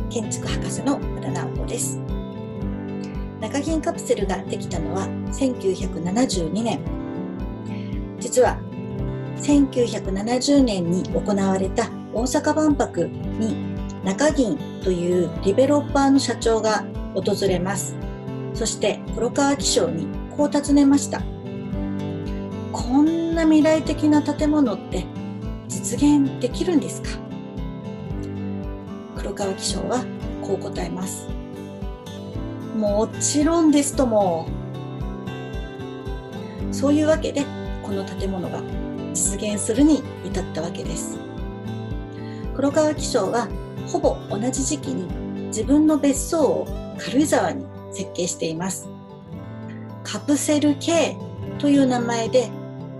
建築博士の和田直子です。中銀カプセルができたのは1972年。実は1970年に行われた大阪万博に中銀というディベロッパーの社長が訪れます。そして黒川紀章にこう尋ねました。こんな未来的な建物って実現できるんですか？黒川紀章はこう答えます。もちろんですとも。そういうわけでこの建物が実現するに至ったわけです。黒川紀章はほぼ同じ時期に自分の別荘を軽井沢に設計しています。カプセル K という名前で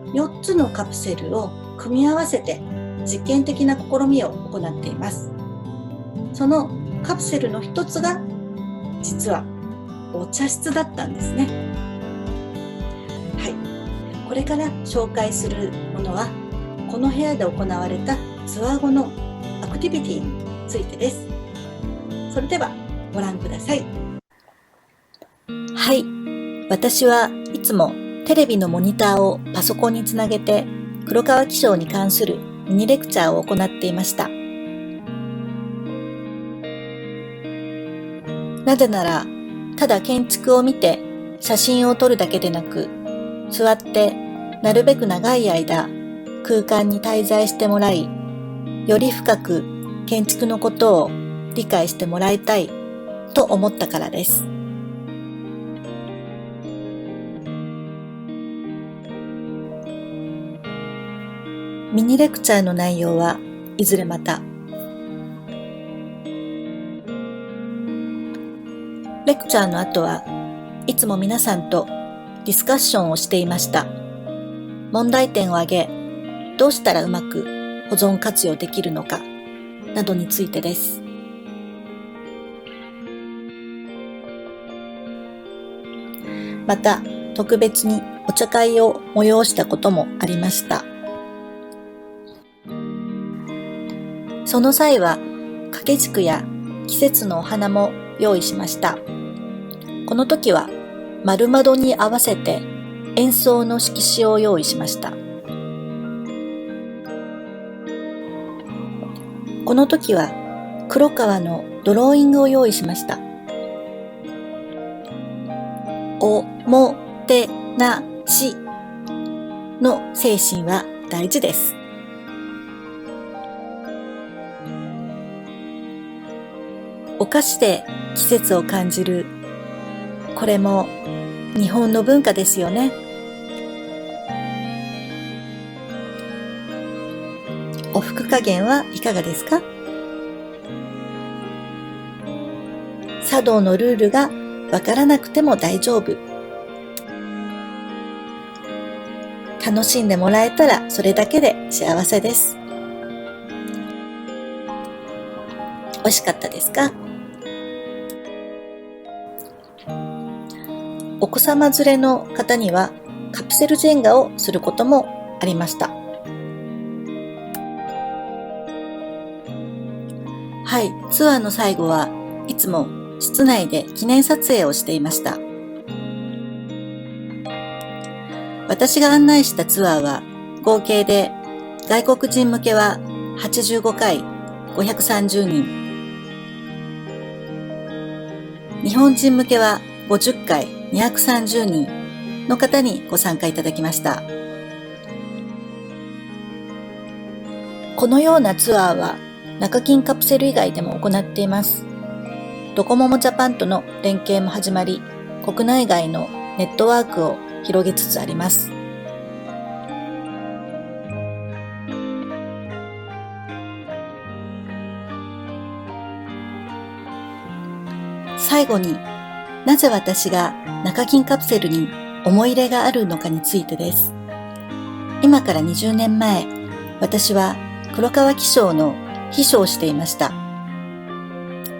4つのカプセルを組み合わせて実験的な試みを行っています。そのカプセルの一つが実はお茶室だったんですね。はい、これから紹介するものはこの部屋で行われたツアー後のアクティビティについてです。それではご覧ください。はい、私はいつもテレビのモニターをパソコンにつなげて黒川紀章に関するミニレクチャーを行っていました。なぜなら、ただ建築を見て写真を撮るだけでなく、座ってなるべく長い間空間に滞在してもらい、より深く建築のことを理解してもらいたいと思ったからです。ミニレクチャーの内容はいずれまた。レクチャーの後はいつも皆さんとディスカッションをしていました。問題点を挙げ、どうしたらうまく保存活用できるのかなどについてです。また特別にお茶会を催したこともありました。その際は掛け軸や季節のお花も用意しました。この時は丸窓に合わせて演奏の色紙を用意しました。この時は黒川のドローイングを用意しました。おもてなしの精神は大事です。お菓子で季節を感じる。これも日本の文化ですよね。おふく加減はいかがですか？茶道のルールがわからなくても大丈夫。楽しんでもらえたらそれだけで幸せです。美味しかったですか？お子様連れの方にはカプセルジェンガをすることもありました。はい、ツアーの最後はいつも室内で記念撮影をしていました。私が案内したツアーは合計で外国人向けは85回530人、日本人向けは50回230人の方にご参加いただきました。このようなツアーは中銀カプセル以外でも行っています。ドコモモジャパンとの連携も始まり、国内外のネットワークを広げつつあります。最後に、なぜ私が中銀カプセルに思い入れがあるのかについてです。今から20年前、私は黒川紀章の秘書をしていました。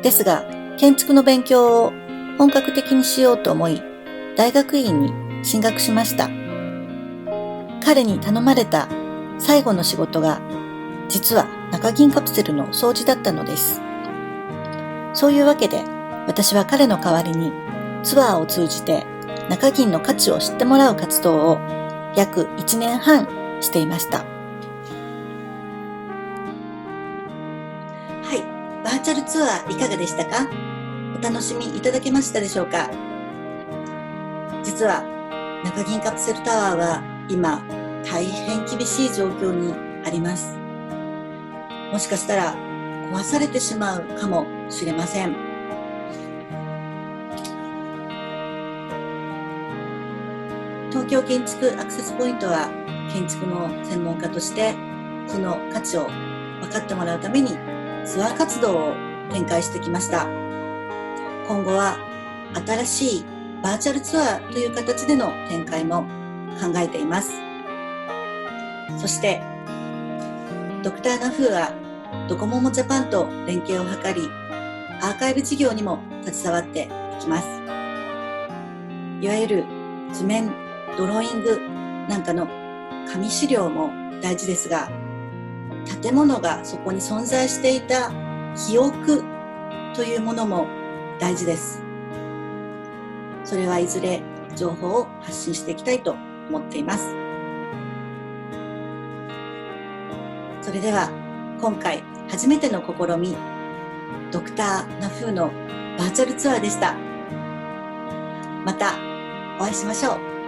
ですが、建築の勉強を本格的にしようと思い、大学院に進学しました。彼に頼まれた最後の仕事が、実は中銀カプセルの掃除だったのです。そういうわけで、私は彼の代わりにツアーを通じて中銀の価値を知ってもらう活動を約1年半していました。はい、バーチャルツアーいかがでしたか？お楽しみいただけましたでしょうか？実は中銀カプセルタワーは今大変厳しい状況にあります。もしかしたら壊されてしまうかもしれません。東京建築アクセスポイントは建築の専門家としてその価値を分かってもらうためにツアー活動を展開してきました。今後は新しいバーチャルツアーという形での展開も考えています。そしてドクターナフーはドコモモジャパンと連携を図り、アーカイブ事業にも携わっていきます。いわゆる図面、ドローイングなんかの紙資料も大事ですが、建物がそこに存在していた記憶というものも大事です。それはいずれ情報を発信していきたいと思っています。それでは今回初めての試み、ドクターナフーのバーチャルツアーでした。またお会いしましょう。